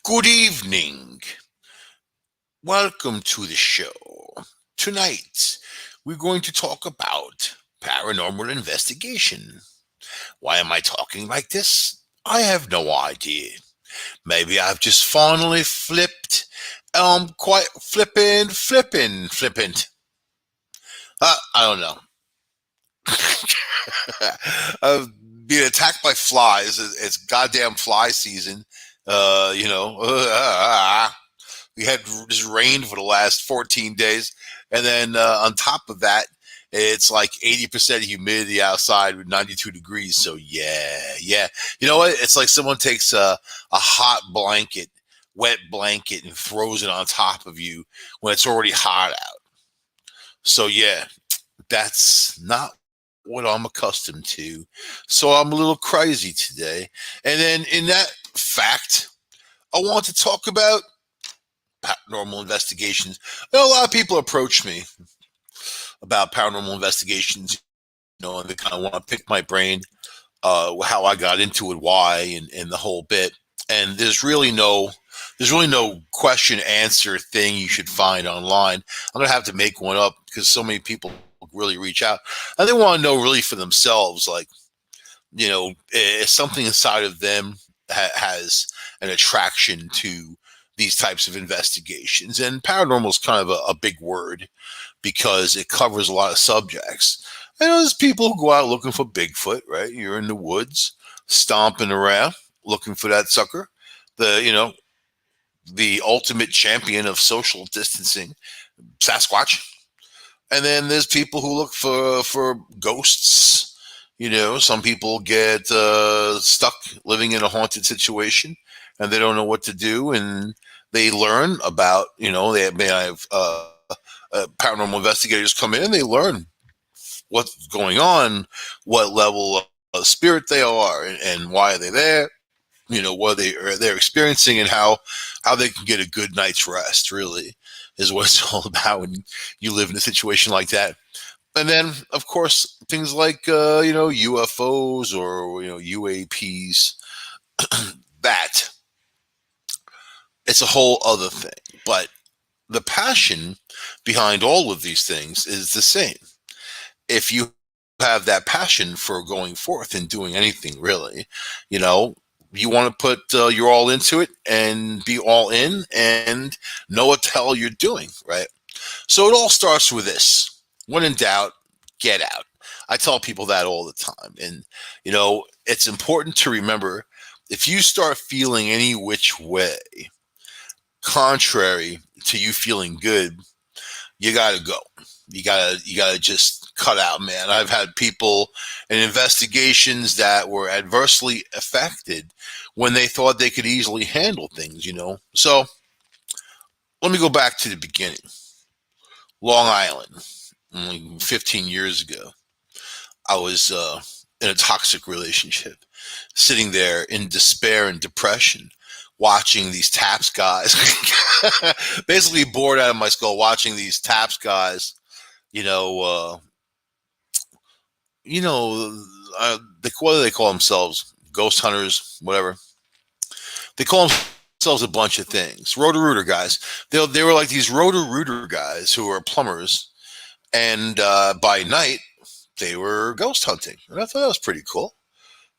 Good evening. Welcome to the show. Tonight, we're going to talk about paranormal investigation. Why am I talking like this? I have no idea. Maybe I've just finally flipped. Quite flippant. I don't know. Being attacked by flies. It's goddamn fly season. Uh, you know, we had just rain for the last 14 days. And then on top of that, it's like 80% humidity outside with 92 degrees. So, yeah. You know what? It's like someone takes a hot blanket, wet blanket, and throws it on top of you when it's already hot out. So, yeah, that's not what I'm accustomed to. So I'm a little crazy today. And then in that fact, I want to talk about paranormal investigations. A lot of people approach me about paranormal investigations, and they kind of want to pick my brain, how I got into it, why, and the whole bit. And there's really no question answer thing you should find online. I'm gonna have to make one up because so many people really reach out and they want to know really for themselves, like, if something inside of them has an attraction to these types of investigations. And paranormal is kind of a big word because it covers a lot of subjects. I know there's people who go out looking for Bigfoot, right? You're in the woods, stomping around, looking for that sucker. The ultimate champion of social distancing, Sasquatch. And then there's people who look for ghosts. Some people get stuck living in a haunted situation and they don't know what to do, and they learn about, they may have paranormal investigators come in and they learn what's going on, what level of spirit they are, and why are they there, what they're experiencing, and how they can get a good night's rest, really, is what it's all about when you live in a situation like that. And then, of course, things like, UFOs or, UAPs, that it's a whole other thing. But the passion behind all of these things is the same. If you have that passion for going forth and doing anything, really, you want to put you're all into it and be all in and know what the hell you're doing, right? So it all starts with this. When in doubt, get out. I tell people that all the time. And, it's important to remember, if you start feeling any which way, contrary to you feeling good, you got to go. You gotta just cut out, man. I've had people in investigations that were adversely affected when they thought they could easily handle things, So let me go back to the beginning. Long Island, only 15 years ago, I was in a toxic relationship, sitting there in despair and depression, watching these TAPS guys, basically bored out of my skull, watching these TAPS guys, what do they call themselves? Ghost hunters, whatever. They call themselves a bunch of things. Roto-Rooter guys. They were like these Roto-Rooter guys who were plumbers, and by night they were ghost hunting. And I thought that was pretty cool.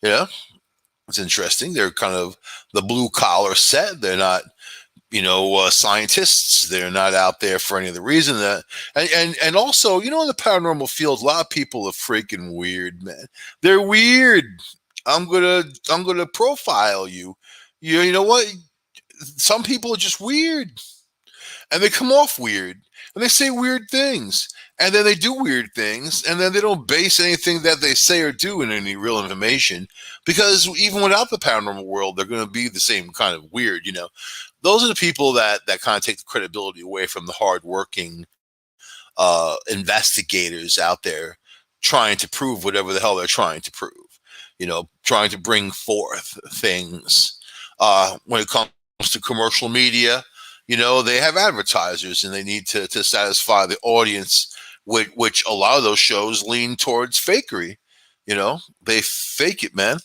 It's interesting. They're kind of the blue collar set. They're not, scientists. They're not out there for any other reason. And also, in the paranormal field, a lot of people are freaking weird, man. They're weird. I'm gonna profile you. You know what? Some people are just weird, and they come off weird, and they say weird things, and then they do weird things, and then they don't base anything that they say or do in any real information, because even without the paranormal world, they're going to be the same kind of weird. Those are the people that kind of take the credibility away from the hardworking investigators out there trying to prove whatever the hell they're trying to prove. Trying to bring forth things. When it comes to commercial media, they have advertisers and they need to satisfy the audience, which a lot of those shows lean towards fakery. They fake it, man.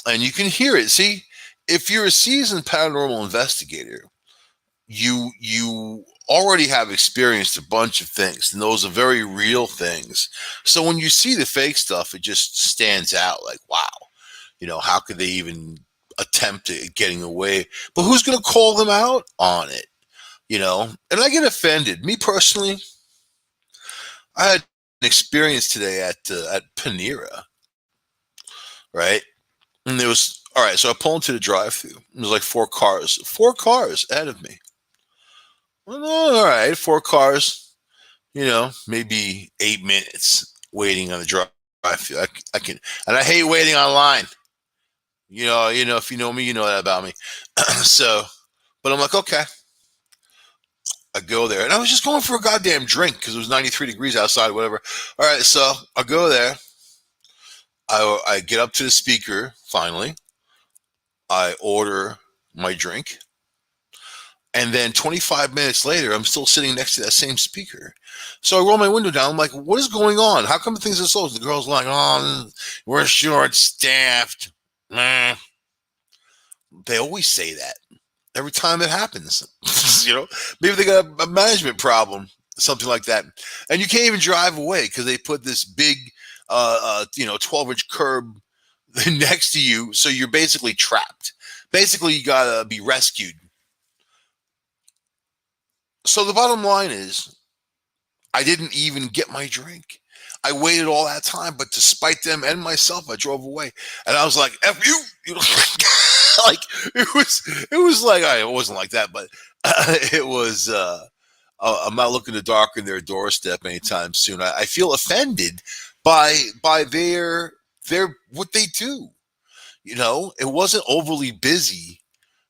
And you can hear it. See, if you're a seasoned paranormal investigator, you already have experienced a bunch of things, and those are very real things. So when you see the fake stuff, it just stands out like, wow, how could they even attempt at getting away? But who's going to call them out on it? And I get offended. Me personally, I had an experience today at Panera, right? And there was all right. So I pull into the drive-through. There's like four cars ahead of me. Well, all right, four cars. Maybe 8 minutes waiting on the drive-through. I can, and I hate waiting online. If you know me, you know that about me. So, but I'm like, okay. I go there, and I was just going for a goddamn drink because it was 93 degrees outside, whatever. All right, so I go there. I get up to the speaker finally. I order my drink, and then 25 minutes later, I'm still sitting next to that same speaker. So I roll my window down. I'm like, what is going on? How come things are slow? The girl's like, oh, we're short-staffed. They always say that every time it happens. Maybe they got a management problem, something like that. And you can't even drive away because they put this big, 12-inch curb next to you. So you're basically trapped. Basically, you got to be rescued. So the bottom line is, I didn't even get my drink. I waited all that time, but to spite them and myself, I drove away. And I was like, F you, like it was like, it wasn't like that, but it was, I'm not looking to darken their doorstep anytime soon. I feel offended by their what they do. It wasn't overly busy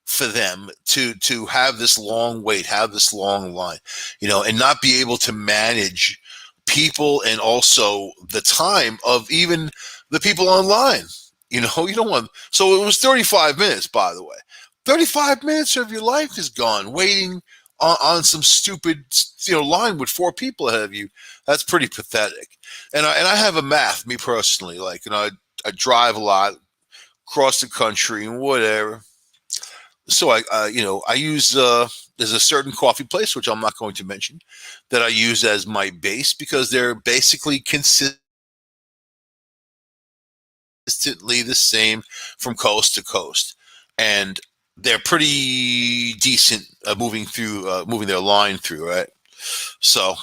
for them to have this long wait, have this long line, and not be able to manage people and also the time of even the people online. You don't want. So it was 35 minutes, by the way. 35 minutes of your life is gone waiting on some stupid, line with four people ahead of you. That's pretty pathetic. And I have a math, me personally, like, I drive a lot, across the country and whatever. So I use there's a certain coffee place, which I'm not going to mention, that I use as my base because they're basically consistently the same from coast to coast, and they're pretty decent moving their line through, right? So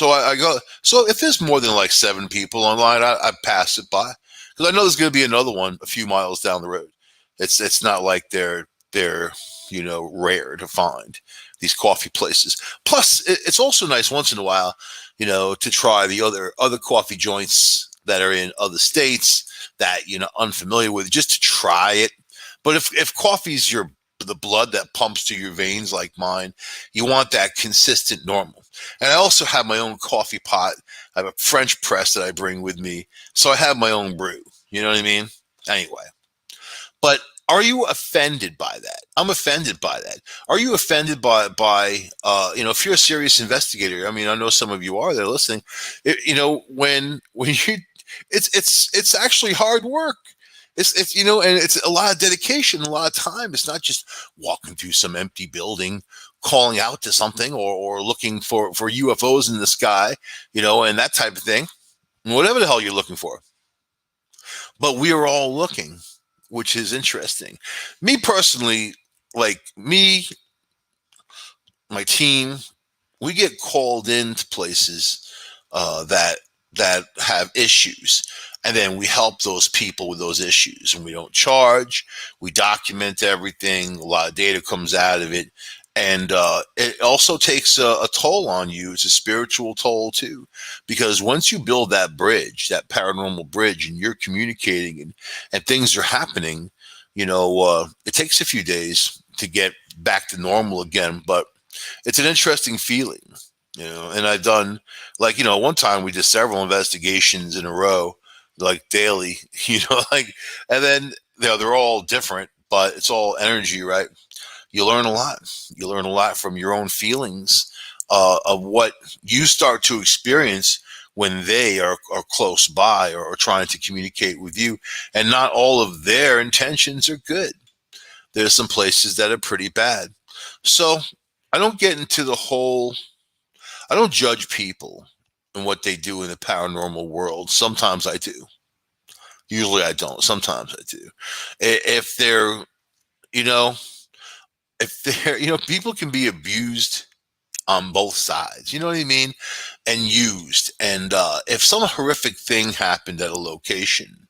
I go. So if there's more than like 7 people online, I pass it by because I know there's going to be another one a few miles down the road. It's not like they're rare to find these coffee places. Plus, it's also nice once in a while, to try the other coffee joints that are in other states that unfamiliar with, just to try it. But if coffee's the blood that pumps to your veins like mine, you want that consistent normal. And I also have my own coffee pot. I have a French press that I bring with me, so I have my own brew. You know what I mean? Anyway. But are you offended by that? I'm offended by that. Are you offended by if you're a serious investigator? I mean, I know some of you are. They're listening. When you, it's actually hard work. It's and it's a lot of dedication, a lot of time. It's not just walking through some empty building, calling out to something, or looking for UFOs in the sky, and that type of thing. Whatever the hell you're looking for. But we are all looking, which is interesting. Me personally, like me, my team, we get called into places that have issues, and then we help those people with those issues, and we don't charge. We document everything. A lot of data comes out of it, and it also takes a toll on you. It's a spiritual toll too, because once you build that bridge, that paranormal bridge, and you're communicating and things are happening, it takes a few days to get back to normal again, but it's an interesting feeling, and I've done, like, one time we did several investigations in a row, like daily, and then, they're all different, but it's all energy, right? You learn a lot. You learn a lot from your own feelings of what you start to experience when they are close by or trying to communicate with you, and not all of their intentions are good. There's some places that are pretty bad. So I don't get into the whole, I don't judge people and what they do in the paranormal world. Sometimes I do. Usually I don't. Sometimes I do. If they're, you know, if they're, people can be abused on both sides. You know what I mean? And used. And if some horrific thing happened at a location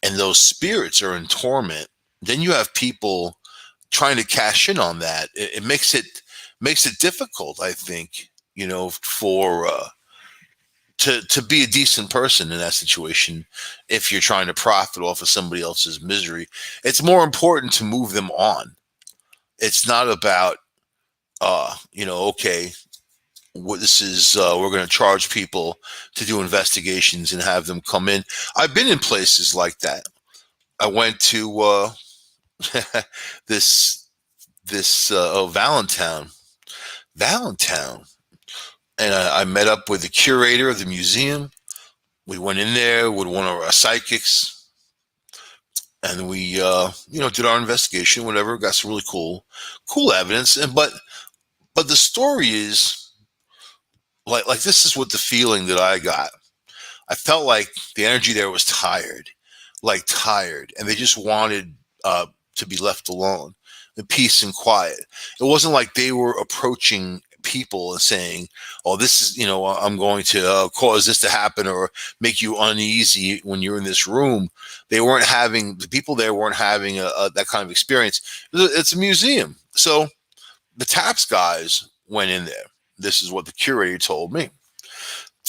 and those spirits are in torment, then you have people trying to cash in on that. It makes it difficult, I think, for to be a decent person in that situation. If you're trying to profit off of somebody else's misery, it's more important to move them on. It's not about okay, what this is, we're going to charge people to do investigations and have them come in. I've been in places like that. I went to this Valentine, and I met up with the curator of the museum. We went in there with one of our psychics, and we did our investigation, whatever. Got some really cool evidence, and but the story is like this is what the feeling that I got. I felt like the energy there was tired, like tired, and they just wanted to be left alone in peace and quiet. It wasn't like they were approaching people and saying, "Oh, this is, I'm going to cause this to happen or make you uneasy when you're in this room." The people there weren't having that kind of experience. It's a museum, so the TAPS guys went in there. This is what the curator told me,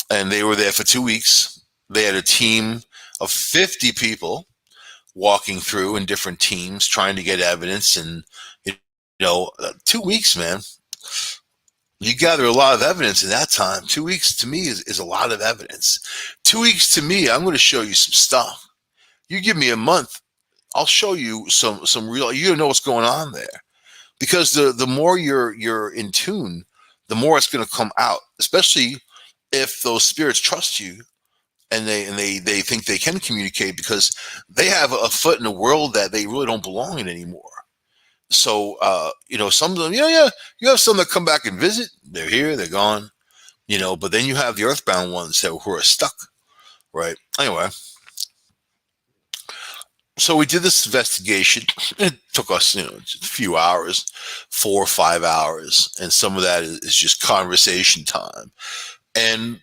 and they were there for 2 weeks. They had a team of 50 people walking through in different teams trying to get evidence. And 2 weeks, man, you gather a lot of evidence in that time. 2 weeks to me is a lot of evidence. 2 weeks to me, I'm going to show you some stuff. You give me a month, I'll show you some real, you don't know what's going on there. Because the more you're in tune, the more it's going to come out, especially if those spirits trust you and they think they can communicate, because they have a foot in a world that they really don't belong in anymore. So some of them, yeah, you have some that come back and visit. They're here, they're gone, but then you have the earthbound ones who are stuck, right? Anyway, so we did this investigation. It took us, just a few hours, 4 or 5 hours, and some of that is just conversation time. And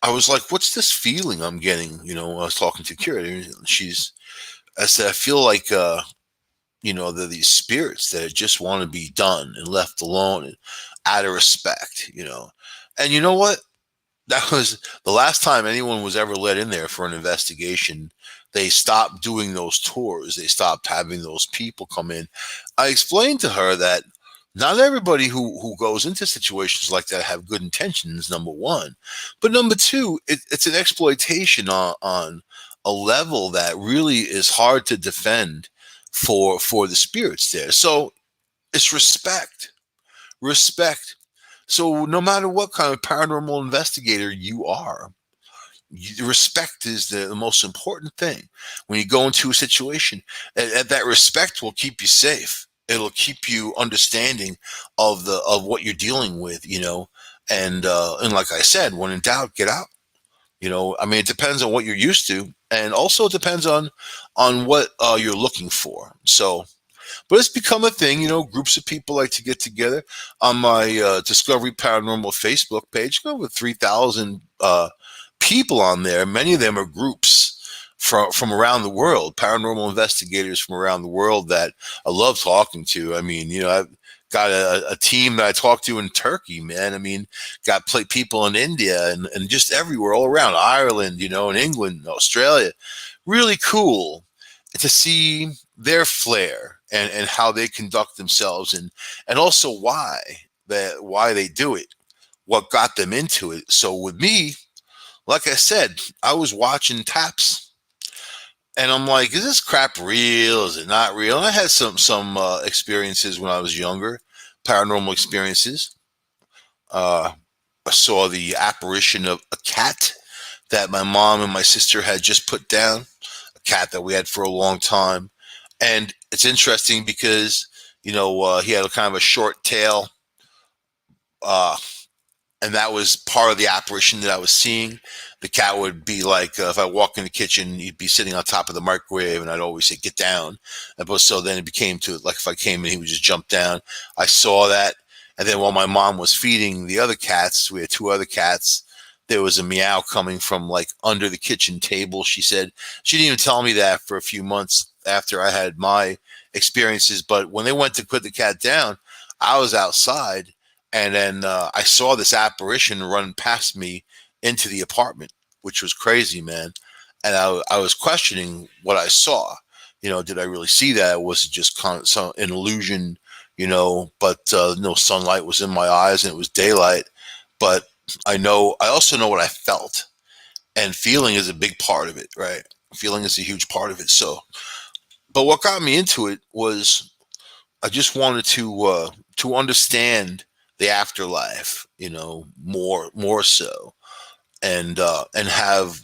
I was like, "What's this feeling I'm getting?" I was talking to Kira. I said, "I feel like, they're these spirits that just want to be done and left alone and out of respect, And you know what? That was the last time anyone was ever let in there for an investigation. They stopped doing those tours. They stopped having those people come in. I explained to her that not everybody who goes into situations like that have good intentions, number one. But number two, it's an exploitation on a level that really is hard to defend for the spirits there. So it's respect. So no matter what kind of paranormal investigator you are, respect is the most important thing when you go into a situation. And that respect will keep you safe. It'll keep you understanding of what you're dealing with, and like I said, when in doubt, get out. I mean, it depends on what you're used to, and also it depends on what you're looking for. So, but it's become a thing. Groups of people like to get together on my Discovery Paranormal Facebook page. Over 3,000 people on there. Many of them are groups from around the world, paranormal investigators from around the world that I love talking to. I mean, I've got a team that I talk to in Turkey, man. I mean, got people in India and just everywhere, all around Ireland, and England, Australia. Really cool to see their flair and how they conduct themselves, and also why they do it, what got them into it. So with me, like I said, I was watching TAPS, and I'm like, is this crap real? Is it not real? And I had some experiences when I was younger, paranormal experiences. I saw the apparition of a cat that my mom and my sister had just put down, a cat that we had for a long time. And it's interesting because he had a kind of a short tail, uh, and that was part of the apparition that I was seeing. The cat would be like, if I walk in the kitchen, he'd be sitting on top of the microwave, and I'd always say, "Get down." But so then it became to like if I came in, he would just jump down. I saw that, and then while my mom was feeding the other cats, we had two other cats. There was a meow coming from like under the kitchen table. She said she didn't even tell me that for a few months after I had my experiences. But when they went to put the cat down, I was outside, and then I saw this apparition run past me into the apartment, which was crazy, man. And I was questioning what I saw. Did I really see that? Or was it just kind of an illusion? But no sunlight was in my eyes, and it was daylight. But I also know what I felt, and feeling is a big part of it, right? Feeling is a huge part of it. So, but what got me into it was I just wanted to understand the afterlife, more so, and have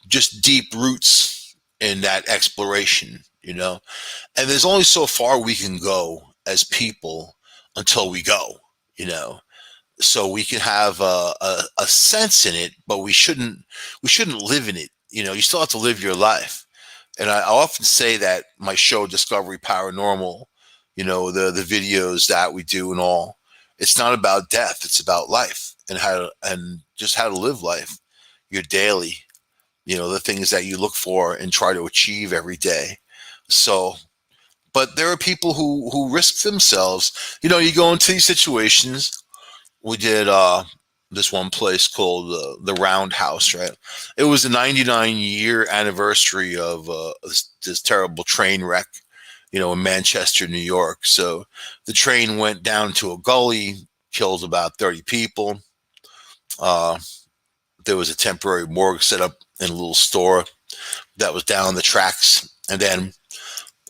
just deep roots in that exploration, And there's only so far we can go as people until we go, So we can have a sense in it, but we shouldn't live in it. You still have to live your life. And I often say that my show, Discovery Paranormal, the videos that we do and all, it's not about death. It's about life and just how to live life, your daily, the things that you look for and try to achieve every day. So, but there are people who risk themselves. You go into these situations. We did this one place called the Roundhouse, right? It was the 99-year anniversary of this terrible train wreck, in Manchester, New York. So the train went down to a gully, killed about 30 people. Uh, there was a temporary morgue set up in a little store that was down the tracks. And then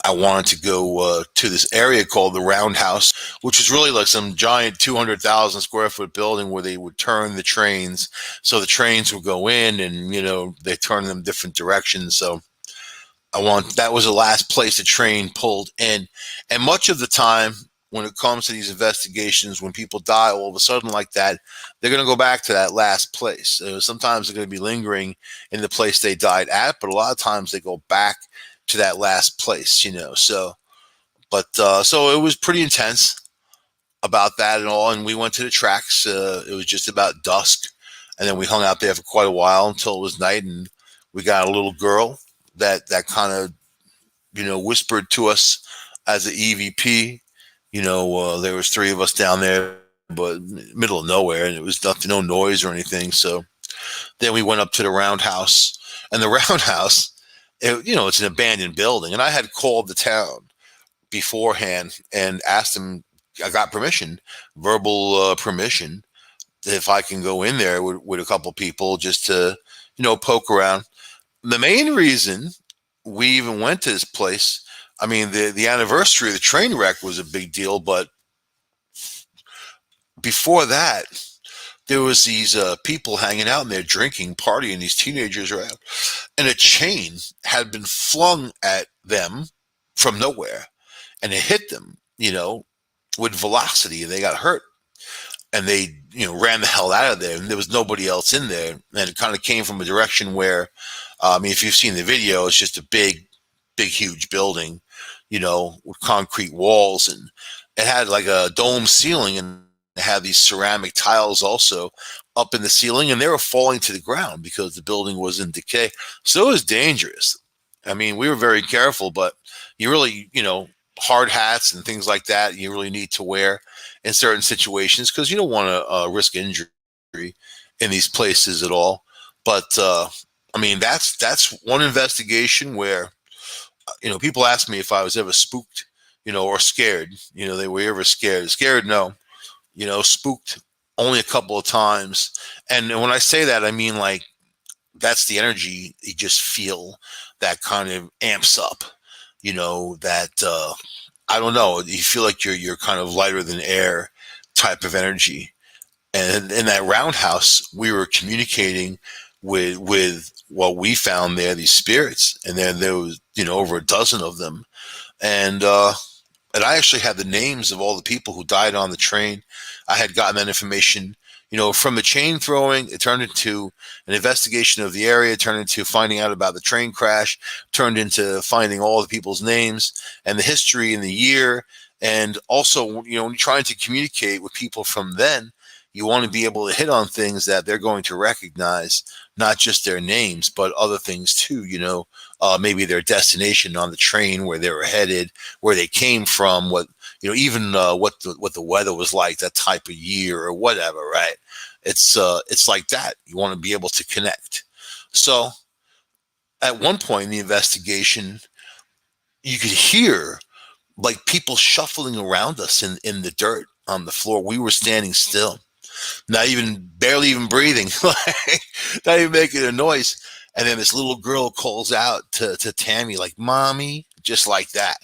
I wanted to go to this area called the Roundhouse, which is really like some giant 200,000 square foot building where they would turn the trains. So the trains would go in and, they turn them different directions. So that was the last place the train pulled in. And much of the time when it comes to these investigations, when people die all of a sudden like that, they're going to go back to that last place. Sometimes they're going to be lingering in the place they died at, but a lot of times they go back to that last place, So, but so it was pretty intense about that and all. And we went to the tracks. It was just about dusk, and then we hung out there for quite a while until it was night. And we got a little girl that kind of whispered to us as an EVP. There was three of us down there, but middle of nowhere, and it was nothing, no noise or anything. So then we went up to the Roundhouse, and the Roundhouse. It's an abandoned building. And I had called the town beforehand and asked them, I got permission, verbal permission, if I can go in there with a couple people just to, poke around. The main reason we even went to this place, I mean, the anniversary of the train wreck was a big deal, but before that, there was these people hanging out in there drinking, partying, these teenagers around, and a chain had been flung at them from nowhere, and it hit them, with velocity, and they got hurt, and they, ran the hell out of there, and there was nobody else in there, and it kind of came from a direction where, if you've seen the video, it's just a big, huge building, with concrete walls, and it had like a dome ceiling, and had these ceramic tiles also up in the ceiling, and they were falling to the ground because the building was in decay. So it was dangerous. I mean, we were very careful, but you really, hard hats and things like that, you really need to wear in certain situations because you don't want to risk injury in these places at all. But I mean, that's one investigation where, people ask me if I was ever spooked, or scared. They were ever scared. Scared, no. Spooked only a couple of times. And when I say that, I mean like that's the energy you just feel that kind of amps up, that I don't know, you feel like you're kind of lighter than air type of energy. And in that Roundhouse, we were communicating with what we found there, these spirits, and then there was over a dozen of them And and I actually had the names of all the people who died on the train. I had gotten that information, from the chain throwing. It turned into an investigation of the area, turned into finding out about the train crash, turned into finding all the people's names and the history and the year. And also, when you're trying to communicate with people from then, you want to be able to hit on things that they're going to recognize, not just their names, but other things too, maybe their destination on the train, where they were headed, where they came from, what even what the weather was like that type of year or whatever, right? It's like that. You want to be able to connect. So at one point in the investigation, you could hear like people shuffling around us in the dirt on the floor. We were standing still, not even barely even breathing, like, not even making a noise. And then this little girl calls out to Tammy, like, "Mommy," just like that.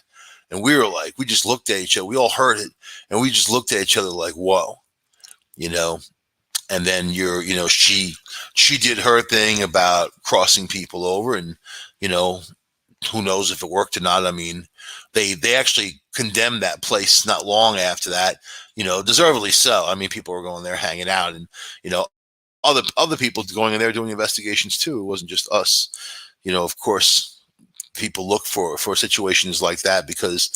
And we were like, we just looked at each other. We all heard it. And we just looked at each other like, whoa, you know? And then she did her thing about crossing people over, and, you know, who knows if it worked or not. I mean, they actually condemned that place not long after that, deservedly so. I mean, people were going there hanging out, and, other people going in there doing investigations too. It wasn't just us. Of course, people look for situations like that because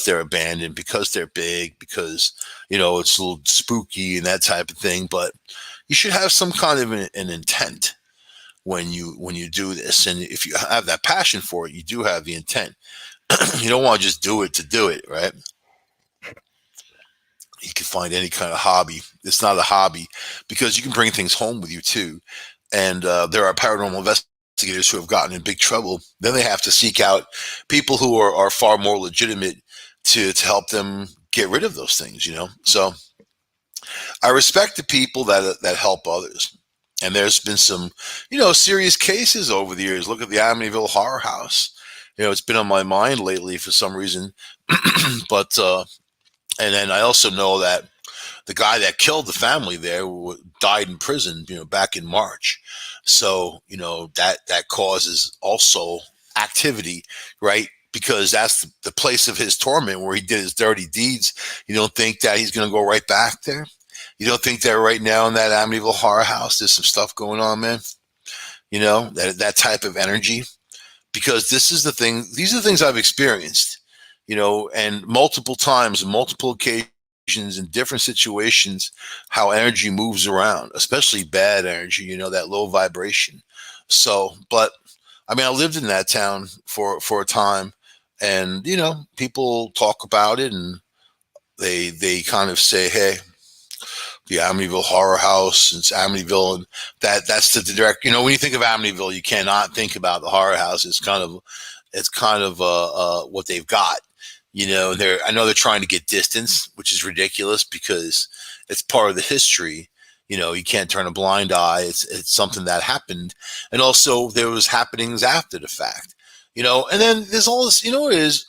they're abandoned, because they're big, because it's a little spooky and that type of thing. But you should have some kind of an intent when you do this, and if you have that passion for it, you do have the intent. You don't want to just do it to do it, right? You can find any kind of hobby. It's not a hobby because you can bring things home with you too. And there are paranormal investigators who have gotten in big trouble. Then they have to seek out people who are far more legitimate to help them get rid of those things. So I respect the people that help others. And there's been some, serious cases over the years. Look at the Amityville Horror House. It's been on my mind lately for some reason. But and then I also know that the guy that killed the family there died in prison, back in March. So, that causes also activity, right? Because that's the place of his torment where he did his dirty deeds. You don't think that he's going to go right back there? You don't think that right now in that Amityville Horror House, there's some stuff going on, man? That type of energy. Because this is the thing. These are the things I've experienced, and multiple times, multiple occasions, in different situations, how energy moves around, especially bad energy. That low vibration. So, but I mean, I lived in that town for a time, and people talk about it, and they kind of say, "Hey, the Amityville Horror House. It's Amityville," and that's the direct. When you think of Amityville, you cannot think about the horror house. It's kind of what they've got. I know they're trying to get distance, which is ridiculous because it's part of the history. You can't turn a blind eye. It's something that happened, and also there was happenings after the fact. And then there's all this. It is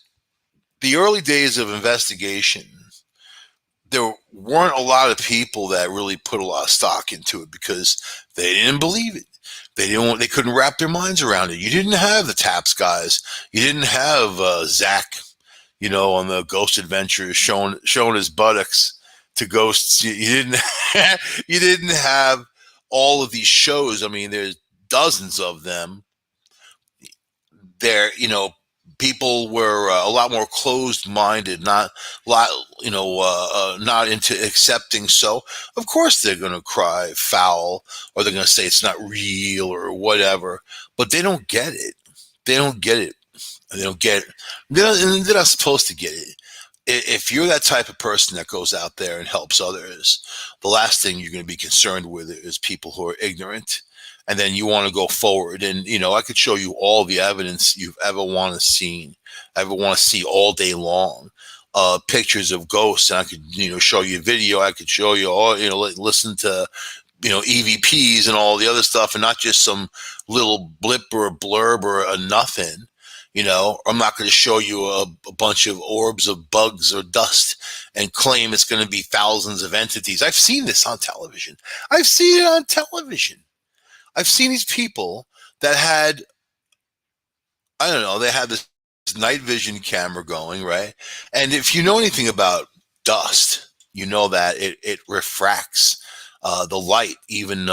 the early days of investigation. There weren't a lot of people that really put a lot of stock into it because they didn't believe it. They couldn't wrap their minds around it. You didn't have the Taps guys. You didn't have Zach, on the Ghost Adventures showing his buttocks to ghosts. You didn't you didn't have all of these shows. I mean, there's dozens of them. People were a lot more closed-minded, not lot, not into accepting. So, of course, they're going to cry foul, or they're going to say it's not real or whatever. But they don't get it. They don't get it. They don't get it. They're not supposed to get it. If you're that type of person that goes out there and helps others, the last thing you're going to be concerned with is people who are ignorant. And then you want to go forward. And, I could show you all the evidence you've ever want to see all day long. Pictures of ghosts. And I could, show you video. I could show you all, listen to, EVPs and all the other stuff, and not just some little blip or a blurb or a nothing. I'm not going to show you a bunch of orbs of bugs or dust and claim it's going to be thousands of entities. I've seen this on television. I've seen it on television. I've seen these people that had, I don't know, they had this night vision camera going, right? And if you know anything about dust, you know that it refracts the light, even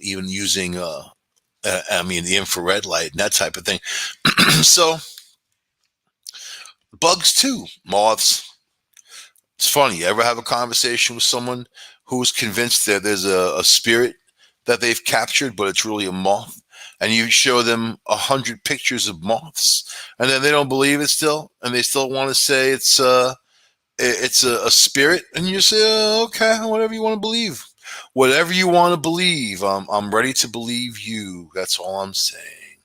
even using I mean the infrared light and that type of thing. So bugs too, moths. It's funny. You ever have a conversation with someone who's convinced that there's a spirit that they've captured, but it's really a moth, and you show them 100 pictures of moths, and then they don't believe it still, and they still want to say it's a spirit, and you say, oh, okay, whatever you want to believe, whatever you want to believe. I'm ready to believe you. That's all I'm saying.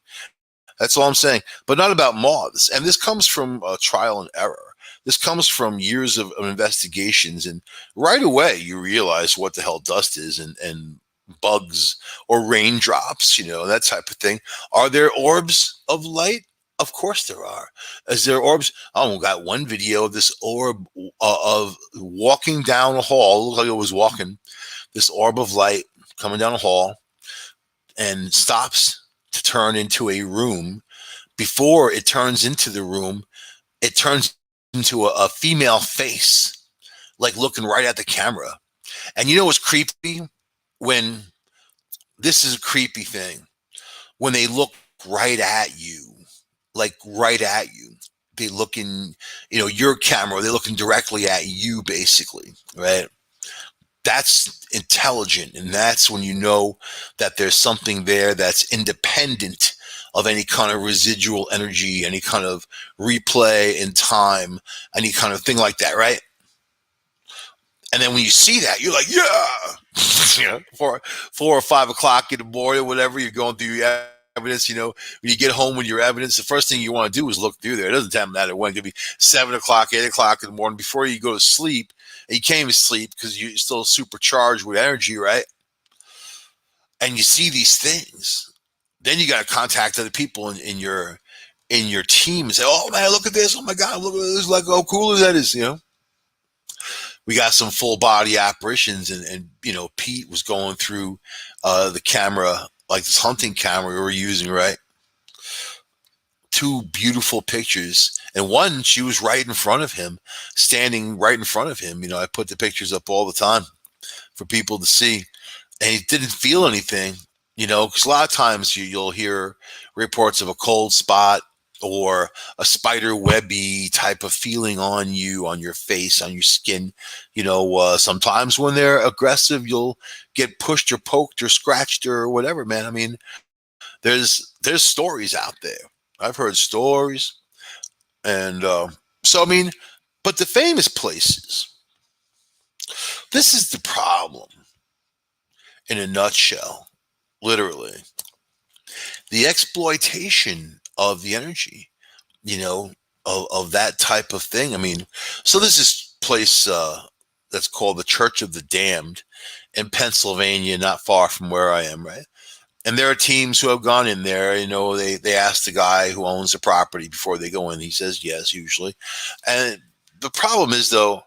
That's all I'm saying. But not about moths. And this comes from trial and error. This comes from years of investigations. And right away, you realize what the hell dust is and bugs or raindrops, that type of thing. Are there orbs of light? Of course there are. Is there orbs? Oh, got one video of this orb of walking down a hall. It looked like it was walking. This orb of light coming down a hall and stops to turn into a room. Before it turns into the room, it turns into a female face, like looking right at the camera. And you know what's creepy? When this is a creepy thing, when they look right at you, like right at you, they look in, your camera, they're looking directly at you, basically, right? That's intelligent, and that's when you know that there's something there that's independent of any kind of residual energy, any kind of replay in time, any kind of thing like that, right? And then when you see that, you're like, yeah, 4 or 5 o'clock in the morning, whatever, you're going through your evidence, when you get home with your evidence, the first thing you want to do is look through there. It doesn't matter when. It could be 7 o'clock, 8 o'clock in the morning before you go to sleep. And you can't even sleep because you're still supercharged with energy, right? And you see these things. Then you got to contact other people in your team and say, "Oh man, look at this! Oh my God, look at this! Like how cool is that is?" We got some full body apparitions, and Pete was going through the camera, like this hunting camera we were using, right? 2 beautiful pictures, and one, she was right in front of him, standing right in front of him. I put the pictures up all the time for people to see, and he didn't feel anything, because a lot of times you'll hear reports of a cold spot or a spider webby type of feeling on you, on your face, on your skin. Sometimes when they're aggressive, you'll get pushed or poked or scratched or whatever, man. I mean, there's stories out there. I've heard stories. And so, I mean, but the famous places, this is the problem in a nutshell, literally. The exploitation of the energy, of that type of thing. I mean, so there's this place that's called the Church of the Damned in Pennsylvania, not far from where I am, right? And there are teams who have gone in there. They ask the guy who owns the property before they go in. He says yes, usually. And the problem is, though,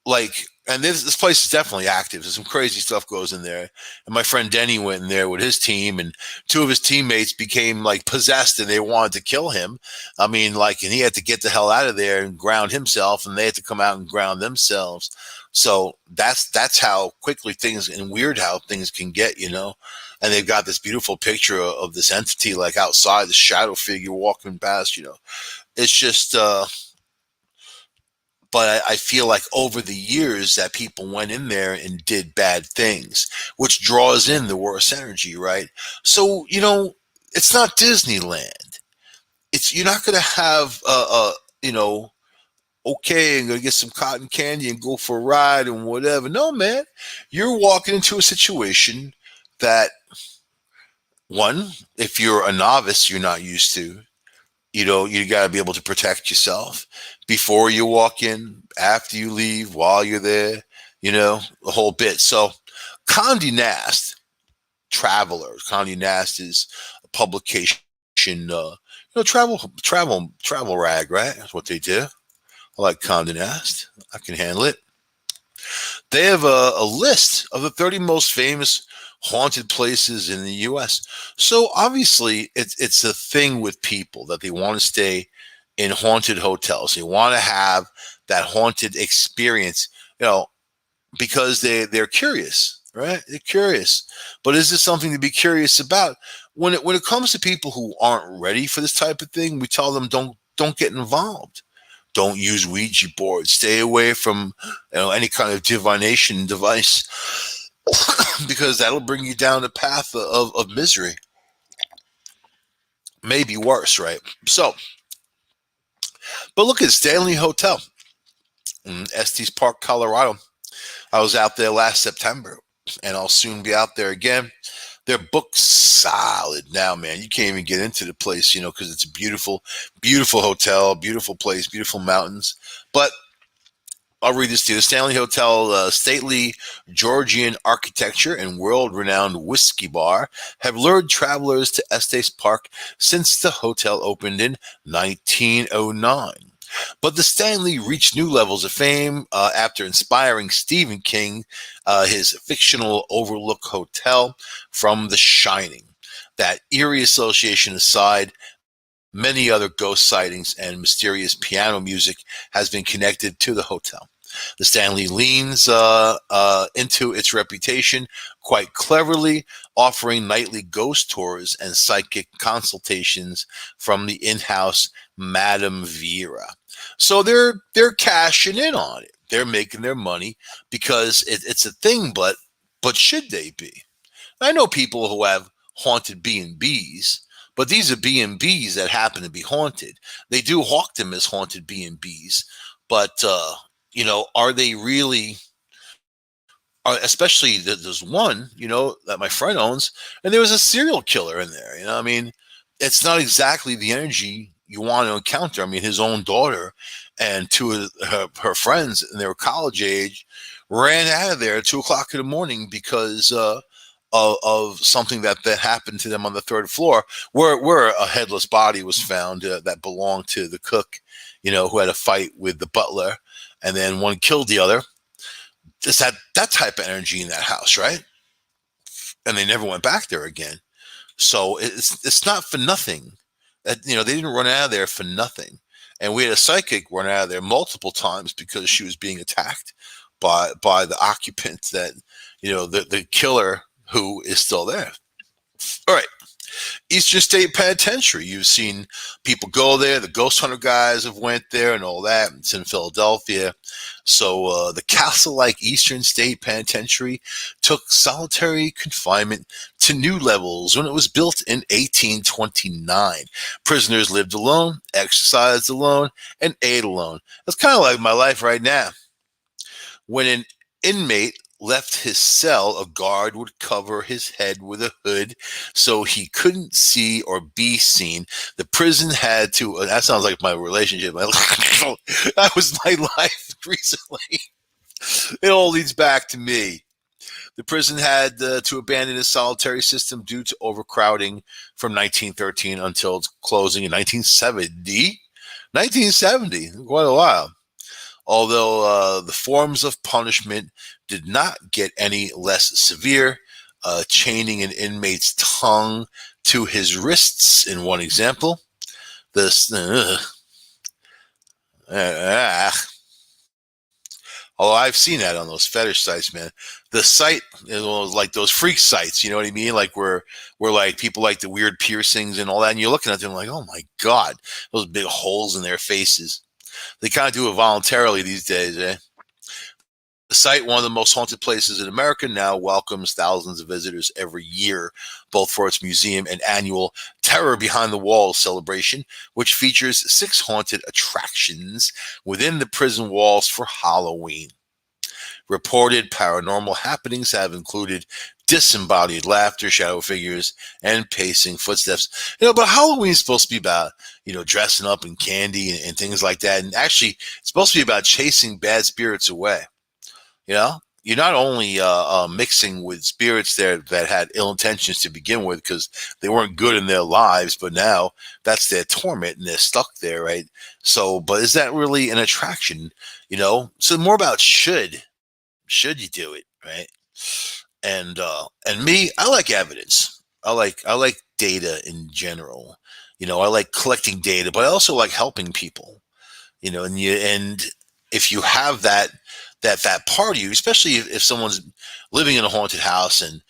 like, and this place is definitely active. Some crazy stuff goes in there. And my friend Denny went in there with his team, and 2 of his teammates became like possessed, and they wanted to kill him. I mean, like, and he had to get the hell out of there and ground himself, and they had to come out and ground themselves. So that's how quickly things, and weird how things can get, And they've got this beautiful picture of this entity like outside, the shadow figure walking past. It's just. But I feel like over the years that people went in there and did bad things, which draws in the worst energy, right? So, it's not Disneyland. You're not going to have, okay, I'm going to get some cotton candy and go for a ride and whatever. No, man, you're walking into a situation that, one, if you're a novice, you're not used to. You got to be able to protect yourself before you walk in, after you leave, while you're there, the whole bit. So Condé Nast Travelers, Condé Nast is a publication, travel rag, right? That's what they do. I like Condé Nast. I can handle it. They have a list of the 30 most famous haunted places in the U.S. So obviously, it's a thing with people that they want to stay in haunted hotels. They want to have that haunted experience, you know, because they're curious, right? They're curious. But is this something to be curious about? When it comes to people who aren't ready for this type of thing, we tell them don't get involved. Don't use Ouija boards. Stay away from any kind of divination device because that'll bring you down the path of misery. Maybe worse, right? So, but look at Stanley Hotel in Estes Park, Colorado. I was out there last September, and I'll soon be out there again. They're booked solid now, man. You can't even get into the place, because it's a beautiful, beautiful hotel, beautiful place, beautiful mountains. But I'll read this to you. The Stanley Hotel, stately Georgian architecture and world-renowned whiskey bar have lured travelers to Estes Park since the hotel opened in 1909. But the Stanley reached new levels of fame after inspiring Stephen King, his fictional Overlook Hotel from The Shining. That eerie association aside, many other ghost sightings and mysterious piano music has been connected to the hotel. The Stanley leans into its reputation quite cleverly, offering nightly ghost tours and psychic consultations from the in-house Madame Vera. So they're cashing in on it. They're making their money because it's a thing. But should they be? I know people who have haunted B&Bs, but these are B&Bs that happen to be haunted. They do hawk them as haunted B&Bs, but are they really? Especially there's one, that my friend owns, and there was a serial killer in there. I mean, it's not exactly the energy you want to encounter. I mean, his own daughter and two of her friends, and they were college age, ran out of there at 2 o'clock in the morning because of something that happened to them on the third floor, where a headless body was found that belonged to the cook, who had a fight with the butler, and then one killed the other. Just that type of energy in that house, right? And they never went back there again. So it's not for nothing. They didn't run out of there for nothing. And we had a psychic run out of there multiple times because she was being attacked by the occupant that, the killer who is still there. All right. Eastern State Penitentiary. You've seen people go there. The ghost hunter guys have went there and all that. It's in Philadelphia. So the castle-like Eastern State Penitentiary took solitary confinement to new levels when it was built in 1829. Prisoners lived alone, exercised alone, and ate alone. That's kind of like my life right now. When an inmate left his cell, a guard would cover his head with a hood so he couldn't see or be seen. The prison had to, that sounds like my relationship. That was my life recently. It all leads back to me. The prison had to abandon its solitary system due to overcrowding from 1913 until its closing in 1970. 1970, quite a while. Although the forms of punishment did not get any less severe, chaining an inmate's tongue to his wrists in one example. This, although I've seen that on those fetish sites, man. The site is like those freak sites, you know what I mean? Like where like people like the weird piercings and all that, and you're looking at them like, oh my God, those big holes in their faces. They kind of do it voluntarily these days, eh? The site, one of the most haunted places in America, now welcomes thousands of visitors every year, both for its museum and annual Terror Behind the Walls celebration, which features 6 haunted attractions within the prison walls for Halloween. Reported paranormal happenings have included disembodied laughter, shadow figures, and pacing footsteps. But Halloween is supposed to be about, dressing up in candy and things like that. And actually, it's supposed to be about chasing bad spirits away. You're not only mixing with spirits there that had ill intentions to begin with because they weren't good in their lives, but now that's their torment and they're stuck there, right? So, but is that really an attraction? So more about should you do it, right? And me, I like evidence. I like data in general. I like collecting data, but I also like helping people. And if you have that part of you, especially if someone's living in a haunted house, and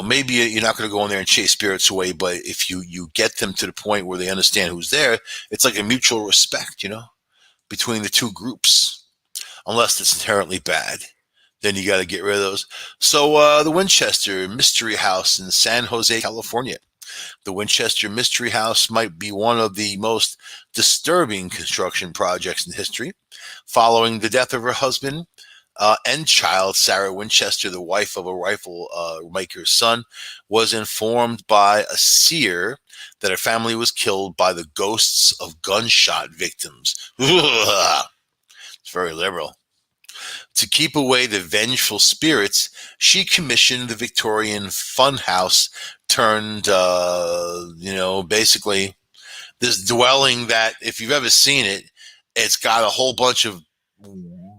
maybe you're not going to go in there and chase spirits away, but if you get them to the point where they understand who's there, it's like a mutual respect, between the two groups, unless it's inherently bad. Then you got to get rid of those. So the Winchester Mystery House in San Jose, California. The Winchester Mystery House might be one of the most disturbing construction projects in history. Following the death of her husband and child, Sarah Winchester, the wife of a rifle maker's son, was informed by a seer that her family was killed by the ghosts of gunshot victims. It's very liberal. To keep away the vengeful spirits, she commissioned the Victorian funhouse turned, basically this dwelling that, if you've ever seen it, it's got a whole bunch of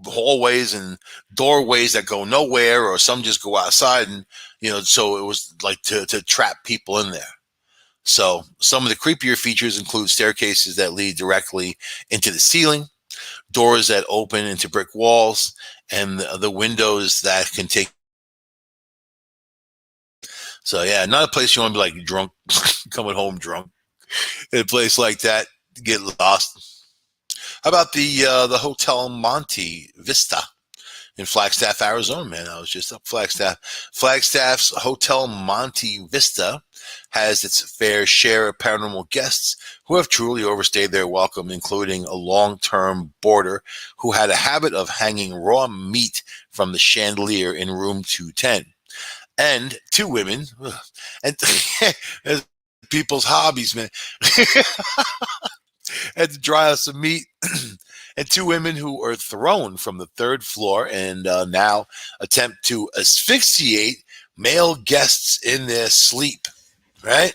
hallways and doorways that go nowhere, or some just go outside. And, so it was like to trap people in there. So some of the creepier features include staircases that lead directly into the ceiling, doors that open into brick walls, and the windows that can take. So yeah, not a place you want to be like drunk, coming home drunk. In a place like that, get lost. How about the Hotel Monte Vista in Flagstaff, Arizona? Man, I was just up Flagstaff. Flagstaff's Hotel Monte Vista has its fair share of paranormal guests who have truly overstayed their welcome, including a long-term boarder who had a habit of hanging raw meat from the chandelier in room 210. And two women, and people's hobbies, man, had to dry out some meat, and two women who were thrown from the third floor and now attempt to asphyxiate male guests in their sleep, right?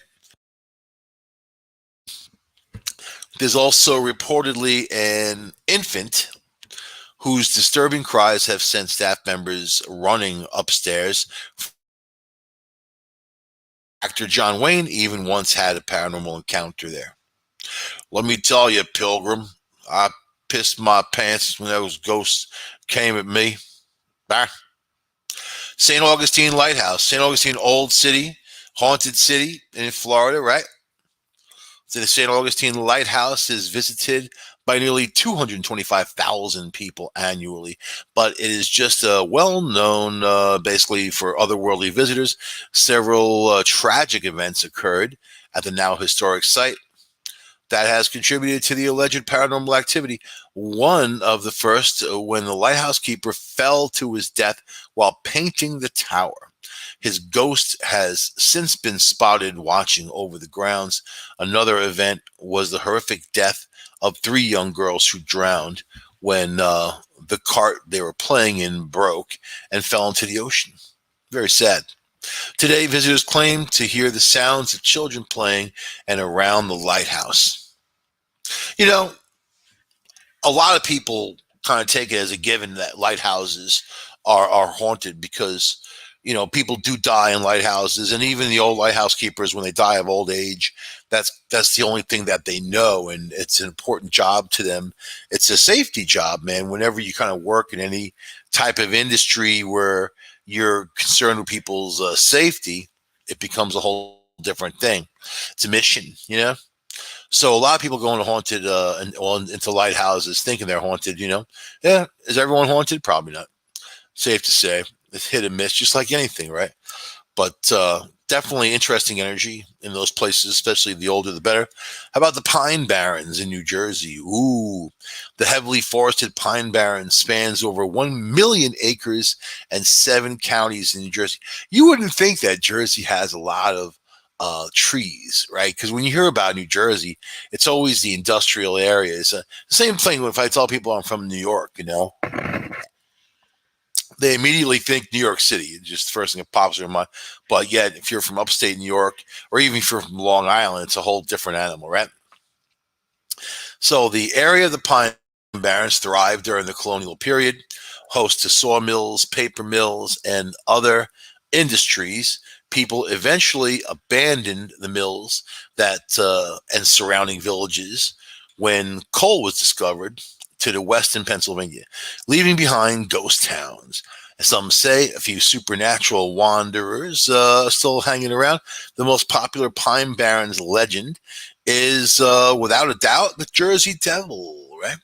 There's also reportedly an infant whose disturbing cries have sent staff members running upstairs. Actor John Wayne even once had a paranormal encounter there. Let me tell you, Pilgrim, I pissed my pants when those ghosts came at me. Bah. St. Augustine Lighthouse, St. Augustine Old City, Haunted City in Florida, right? The St. Augustine Lighthouse is visited by nearly 225,000 people annually, but it is just well known basically for otherworldly visitors. Several tragic events occurred at the now historic site that has contributed to the alleged paranormal activity. One of the first, when the lighthouse keeper fell to his death while painting the tower. His ghost has since been spotted watching over the grounds. Another event was the horrific death of three young girls who drowned when the cart they were playing in broke and fell into the ocean. Very sad. Today, visitors claim to hear the sounds of children playing and around the lighthouse. A lot of people kind of take it as a given that lighthouses are haunted because people do die in lighthouses, and even the old lighthouse keepers, when they die of old age, that's the only thing that they know, and it's an important job to them. It's a safety job, man. Whenever you kind of work in any type of industry where you're concerned with people's safety, it becomes a whole different thing. It's a mission, So a lot of people go into haunted into lighthouses thinking they're haunted. Yeah, is everyone haunted? Probably not. Safe to say, it's hit and miss, just like anything, right? But definitely interesting energy in those places, especially the older the better. How about the Pine Barrens in New Jersey? Ooh, the heavily forested Pine Barrens spans over 1 million acres and 7 counties in New Jersey. You wouldn't think that Jersey has a lot of trees, right? Because when you hear about New Jersey, it's always the industrial areas. The same thing if I tell people I'm from New York, they immediately think New York City. It's just the first thing that pops in their mind. But yet, if you're from upstate New York, or even if you're from Long Island, it's a whole different animal, right? So the area of the Pine Barrens thrived during the colonial period, host to sawmills, paper mills, and other industries. people eventually abandoned the mills and surrounding villages when coal was discovered to the west in Pennsylvania, leaving behind ghost towns. Some say a few supernatural wanderers still hanging around. The most popular Pine Barrens legend is, without a doubt, the Jersey Devil, right?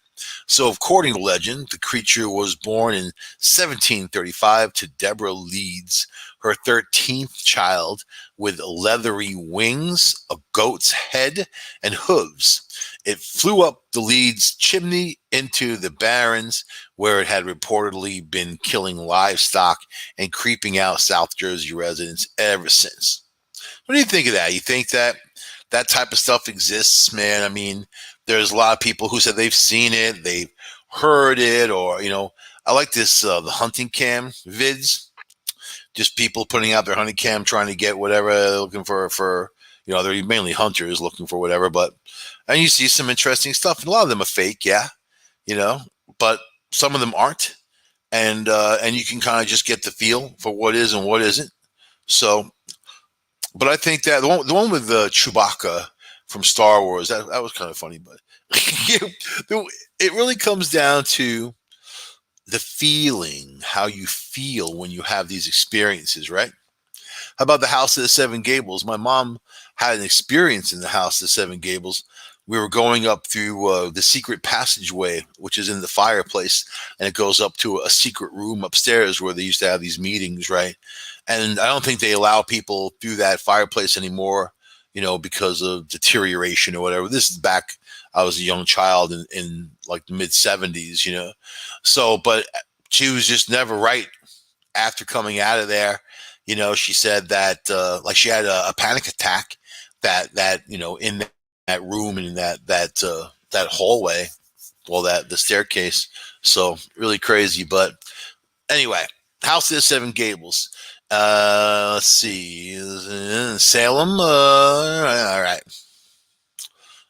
So, according to legend, the creature was born in 1735 to Deborah Leeds, her 13th child, with leathery wings, a goat's head, and hooves. It flew up the Leeds chimney into the barrens, where it had reportedly been killing livestock and creeping out South Jersey residents ever since. What do you think of that? You think that that type of stuff exists, man? I mean, there's a lot of people who said they've seen it, they've heard it, or, I like this, the hunting cam vids, just people putting out their hunting cam, trying to get whatever they're looking for, they're mainly hunters looking for whatever, and you see some interesting stuff, and a lot of them are fake, yeah, you know, but some of them aren't, and you can kind of just get the feel for what is and what isn't. So, but I think that the one with Chewbacca from Star Wars, that was kind of funny, but it really comes down to the feeling, how you feel when you have these experiences, right? How about the House of the Seven Gables? My mom had an experience in the House of the Seven Gables. We were going up through the secret passageway, which is in the fireplace, and it goes up to a secret room upstairs where they used to have these meetings, right? And I don't think they allow people through that fireplace anymore, because of deterioration or whatever. This is back, I was a young child in like the mid 70s, So, but she was just never right after coming out of there. She said that like she had a panic attack that in that room and in that hallway, well, that the staircase. So really crazy. But anyway, House of the Seven Gables. Let's see, Salem. All right.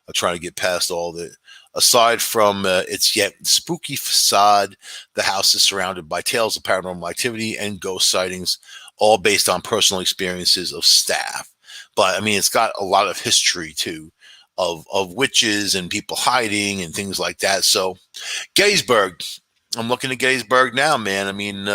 I'll try to get past all the. Aside from its yet spooky facade, the house is surrounded by tales of paranormal activity and ghost sightings, all based on personal experiences of staff. But I mean, it's got a lot of history too, of witches and people hiding and things like that. So, Gettysburg. I'm looking at Gettysburg now, man. I mean,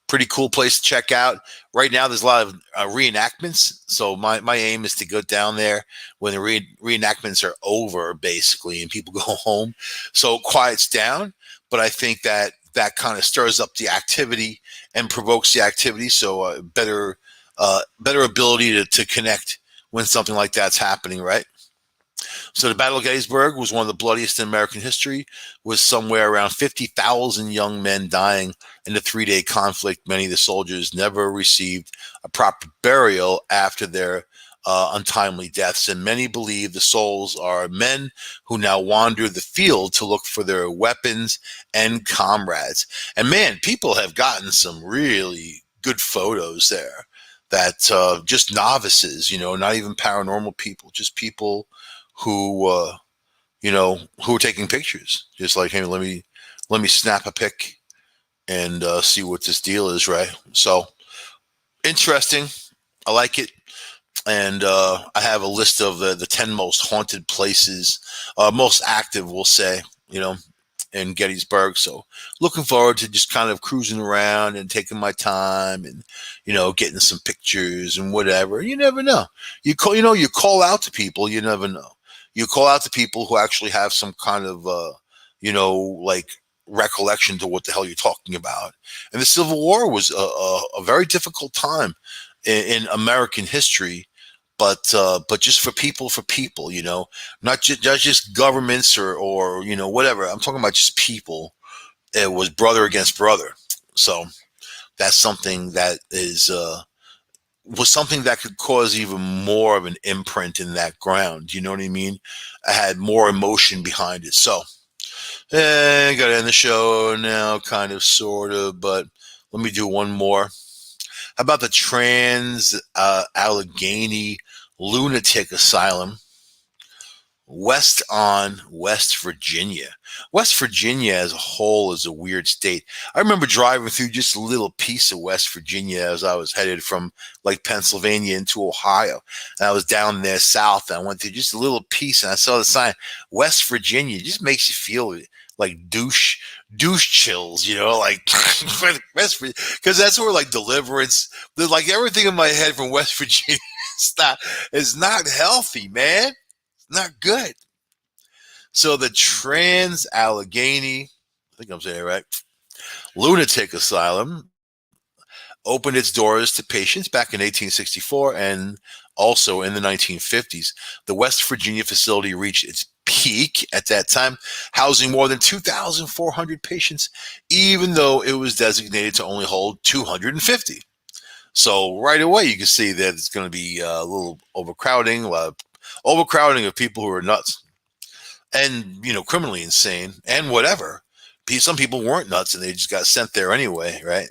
pretty cool place to check out. Right now, there's a lot of reenactments. So my aim is to go down there when the reenactments are over, basically, and people go home. So it quiets down. But I think that kind of stirs up the activity and provokes the activity. So better ability to connect when something like that's happening, right? So the Battle of Gettysburg was one of the bloodiest in American history, with somewhere around 50,000 young men dying in the 3-day conflict. Many of the soldiers never received a proper burial after their untimely deaths, and many believe the souls are men who now wander the field to look for their weapons and comrades. And man, people have gotten some really good photos there that just novices, not even paranormal people, just people who who are taking pictures, just like, hey, let me snap a pic and see what this deal is, right? So interesting. I like it. And I have a list of the 10 most haunted places, most active, we'll say, in Gettysburg. So looking forward to just kind of cruising around and taking my time and, getting some pictures and whatever. You never know. You call out to people. You never know. You call out to people who actually have some kind of, like recollection to what the hell you're talking about. And the Civil War was a very difficult time in American history, but just for people, not just governments or whatever. I'm talking about just people. It was brother against brother. So that's something that was something that could cause even more of an imprint in that ground. You know what I mean? I had more emotion behind it. So I got to end the show now, kind of, sort of, but let me do one more. How about the Trans Allegheny Lunatic Asylum? West Virginia. West Virginia as a whole is a weird state. I remember driving through just a little piece of West Virginia as I was headed from like Pennsylvania into Ohio. And I was down there south. And I went through just a little piece and I saw the sign West Virginia. It just makes you feel like douche chills, like West Virginia, because that's where like Deliverance, like everything in my head from West Virginia is not healthy, man. Not good. So the Trans Allegheny, I think I'm saying it right, Lunatic Asylum opened its doors to patients back in 1864 and also in the 1950s. The West Virginia facility reached its peak at that time, housing more than 2,400 patients, even though it was designated to only hold 250. So right away, you can see that it's going to be a little overcrowding, a lot of overcrowding of people who are nuts and criminally insane and whatever. Some people weren't nuts and they just got sent there anyway, right?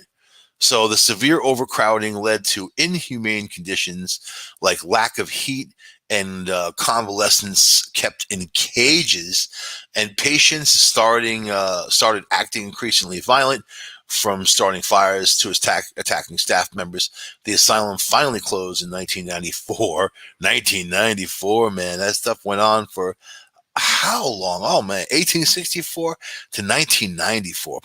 So the severe overcrowding led to inhumane conditions like lack of heat and convalescents kept in cages, and patients started acting increasingly violent, from starting fires to attacking staff members. The asylum finally closed in 1994. 1994, man, that stuff went on for how long? Oh man, 1864 to 1994.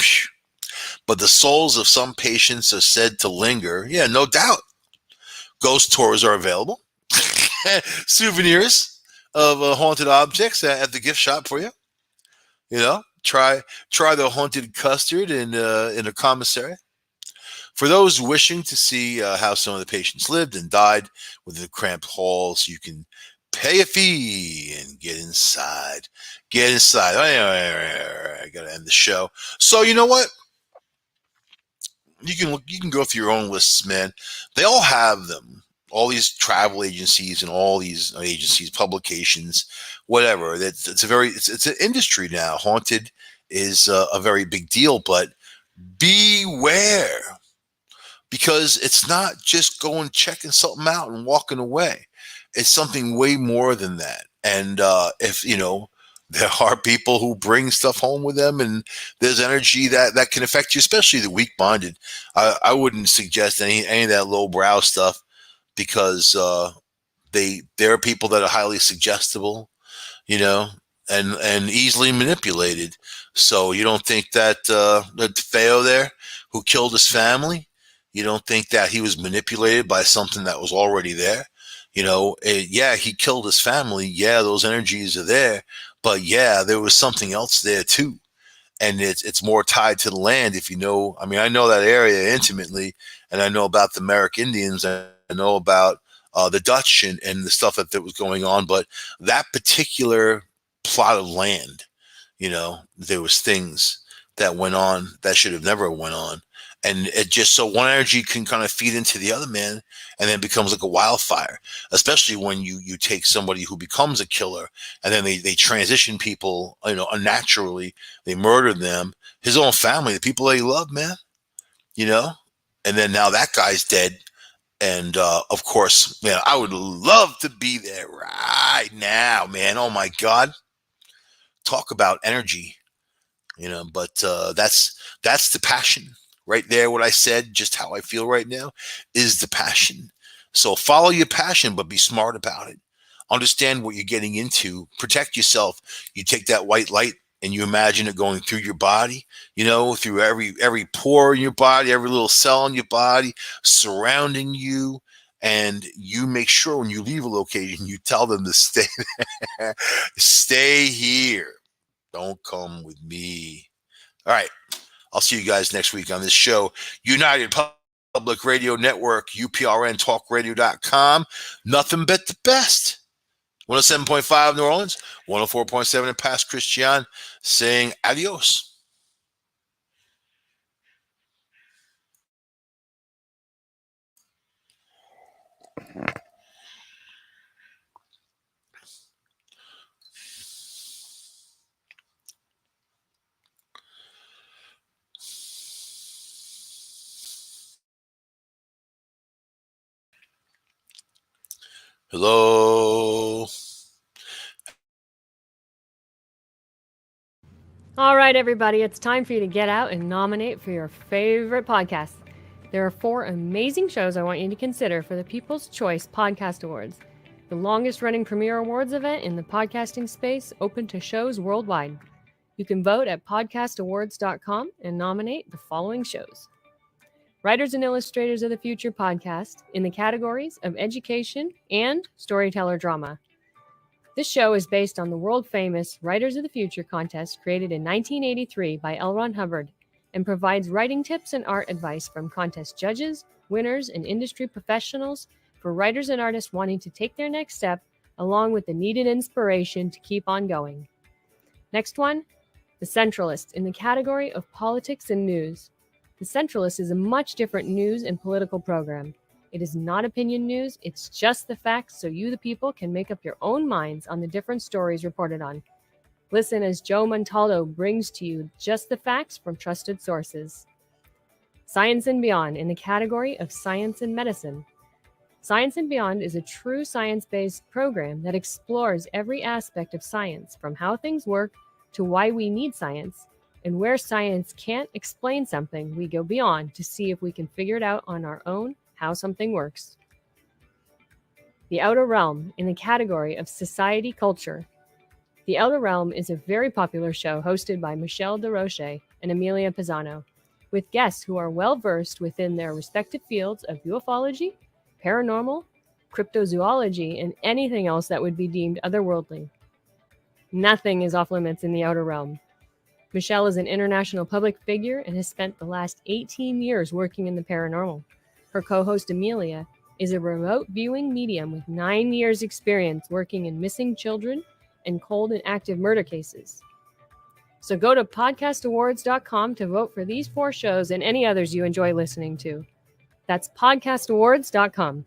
But the souls of some patients are said to linger. Yeah, no doubt. Ghost tours are available. Souvenirs of haunted objects at the gift shop for you. Try the haunted custard in a commissary. For those wishing to see how some of the patients lived and died within the cramped halls, you can pay a fee and get inside. Get inside. I gotta end the show. So you know what? You can go through your own lists, man. They all have them. All these travel agencies and all these agencies, publications, whatever. It's an industry now. Haunted is a very big deal, but beware, because it's not just going checking something out and walking away. It's something way more than that. And if there are people who bring stuff home with them, and there's energy that can affect you, especially the weak minded. I wouldn't suggest any of that low brow stuff, because there are people that are highly suggestible, you know, and easily manipulated. So you don't think that that Theo there, who killed his family, you don't think that he was manipulated by something that was already there? Yeah, he killed his family. Yeah, those energies are there, but yeah, there was something else there too, and it's more tied to the land. If you know, I mean, I know that area intimately, and I know about the Merrick Indians. I know about the Dutch and the stuff that was going on, but that particular plot of land, there was things that went on that should have never went on, and it just so one energy can kind of feed into the other, man, and then becomes like a wildfire. Especially when you take somebody who becomes a killer, and then they transition people, unnaturally. They murder them, his own family, the people that he loved, man, you know, and then now that guy's dead. And of course, man, I would love to be there right now, man. Oh my God, talk about energy, but that's the passion right there. What I said, just how I feel right now, is the passion. So follow your passion, but be smart about it. Understand what you're getting into. Protect yourself. You take that white light and you imagine it going through your body, through every pore in your body, every little cell in your body, surrounding you. And you make sure when you leave a location, you tell them to stay there. Stay here. Don't come with me. All right. I'll see you guys next week on this show. United Public Radio Network, UPRNTalkRadio.com. Nothing but the best. 107.5 New Orleans, 104.7 in Pass Christian, saying adios. Hello. All right, everybody, it's time for you to get out and nominate for your favorite podcast. There are 4 amazing shows I want you to consider for the People's Choice Podcast Awards, the longest running premier awards event in the podcasting space, open to shows worldwide. You can vote at podcastawards.com and nominate the following shows: Writers and Illustrators of the Future podcast in the categories of education and storyteller drama. This show is based on the world-famous Writers of the Future contest created in 1983 by L. Ron Hubbard and provides writing tips and art advice from contest judges, winners, and industry professionals for writers and artists wanting to take their next step, along with the needed inspiration to keep on going. Next one, The Centralist in the category of politics and news. The Centralist is a much different news and political program. It is not opinion news, it's just the facts so you, the people, can make up your own minds on the different stories reported on. Listen as Joe Montaldo brings to you just the facts from trusted sources. Science and Beyond in the category of science and medicine. Science and Beyond is a true science-based program that explores every aspect of science, from how things work to why we need science, and where science can't explain something, we go beyond to see if we can figure it out on our own how something works. The Outer Realm in the category of society culture. The Outer Realm is a very popular show hosted by Michelle DeRoche and Amelia Pisano, with guests who are well versed within their respective fields of ufology, paranormal, cryptozoology, and anything else that would be deemed otherworldly. Nothing is off limits in the Outer Realm. Michelle is an international public figure and has spent the last 18 years working in the paranormal. Her co-host Amelia is a remote viewing medium with 9 years experience working in missing children and cold and active murder cases. So go to podcastawards.com to vote for these 4 shows and any others you enjoy listening to. That's podcastawards.com.